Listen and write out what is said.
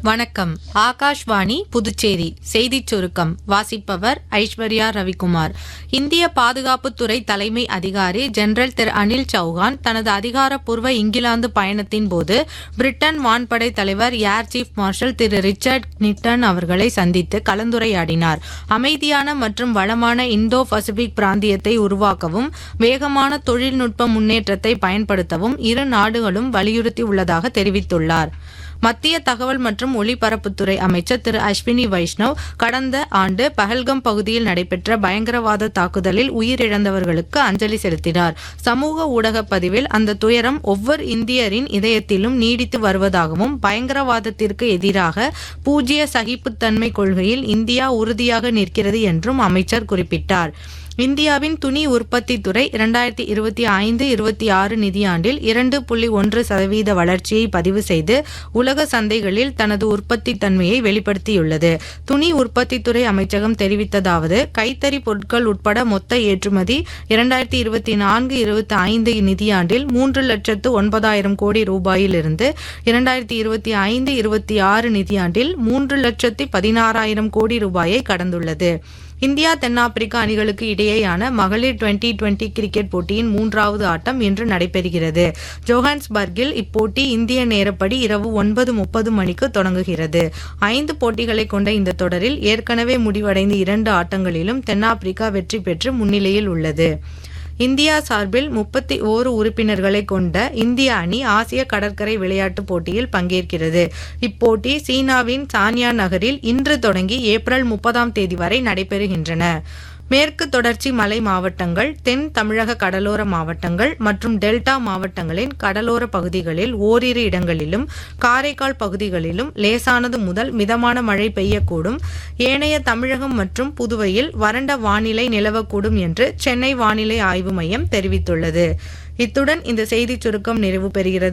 வணக்கம். ஆகாஷ்வாணி புதுச்சேரி செய்திச் சுருக்கம் வாசிப்பவர் ஐஸ்வர்யா ரவிக்குமார். இந்திய பாதுகாப்புத்துறை தலைமை அதிகாரி ஜெனரல் திரு அனில் சௌஹான் தனது அதிகாரப்பூர்வ இங்கிலாந்து பயணத்தின் போது பிரிட்டன் வான்படை தலைவர் ஏர் சீஃப் மார்ஷல் திரு ரிச்சர்ட் நிட்டன் அவர்களை சந்தித்து கலந்துரையாடினார். அமைதியான மற்றும் வளமான இந்தோ பசிபிக் பிராந்தியத்தை உருவாக்கவும் வேகமான தொழில்நுட்ப முன்னேற்றத்தை பயன்படுத்தவும் இரு நாடுகளும் வலியுறுத்தியுள்ளதாக தெரிவித்துள்ளார். மத்திய தகவல் மற்றும் ஒலிபரப்புத்துறை அமைச்சர் திரு அஸ்வினி வைஷ்ணவ் கடந்த ஆண்டு பஹல்கம் பகுதியில் நடைபெற்ற பயங்கரவாத தாக்குதலில் உயிரிழந்தவர்களுக்கு அஞ்சலி செலுத்தினார். சமூக ஊடக பதிவில் அந்த துயரம் ஒவ்வொரு இந்தியரின் இதயத்திலும் நீடித்து வருவதாகவும் பயங்கரவாதத்திற்கு எதிராக பூஜ்ய சகிப்புத்தன்மை கொள்கையில் இந்தியா உறுதியாக நிற்கிறது என்றும் அமைச்சர் குறிப்பிட்டார். இந்தியாவின் துணி உற்பத்தி துறை 2025-26 நிதியாண்டில் 2.1% வளர்ச்சியை பதிவு செய்து உலக சந்தைகளில் தனது உற்பத்தி தன்மையை வெளிப்படுத்தியுள்ளது. துணி உற்பத்தித்துறை அமைச்சகம் தெரிவித்ததாவது, கைத்தறி பொருட்கள் உட்பட மொத்த ஏற்றுமதி 2024-25 நிதியாண்டில் 3,09,000 கோடி ரூபாயிலிருந்து 2025-26 நிதியாண்டில் 3,16,000 கோடி ரூபாயை கடந்துள்ளது. இந்தியா தென்னாப்பிரிக்கா அணிகளுக்கு இடையேயான மகளிர் 2020 கிரிக்கெட் போட்டியின் 3வது ஆட்டம் இன்று நடைபெறுகிறது. ஜோஹான்ஸ்பர்கில் இப்போட்டி இந்திய நேரப்படி இரவு 9:30 மணிக்கு தொடங்குகிறது. 5 போட்டிகளை கொண்ட இந்த தொடரில் ஏற்கனவே முடிவடைந்த 2 ஆட்டங்களிலும் தென்னாப்பிரிக்கா வெற்றி பெற்று முன்னிலையில் உள்ளது. இந்தியா சார்பில் 31 உறுப்பினர்களை கொண்ட இந்திய அணி ஆசிய கடற்கரை விளையாட்டுப் போட்டியில் பங்கேற்கிறது. இப்போட்டி சீனாவின் சான்யான் நகரில் இன்று தொடங்கி ஏப்ரல் 30 வரை நடைபெறுகின்றன. மேற்கு தொடர்ச்சி மலை மாவட்டங்கள், தென் தமிழக கடலோர மாவட்டங்கள் மற்றும் டெல்டா மாவட்டங்களின் கடலோர பகுதிகளில் ஓரிரு இடங்களிலும், காரைக்கால் பகுதிகளிலும் லேசானது முதல் மிதமான மழை பெய்யக்கூடும். ஏனைய தமிழகம் மற்றும் புதுவையில் வறண்ட வானிலை நிலவக்கூடும் என்று சென்னை வானிலை ஆய்வு மையம் தெரிவித்துள்ளது. இத்துடன் இந்த செய்திச் சுருக்கம் நிறைவு பெறுகிறது.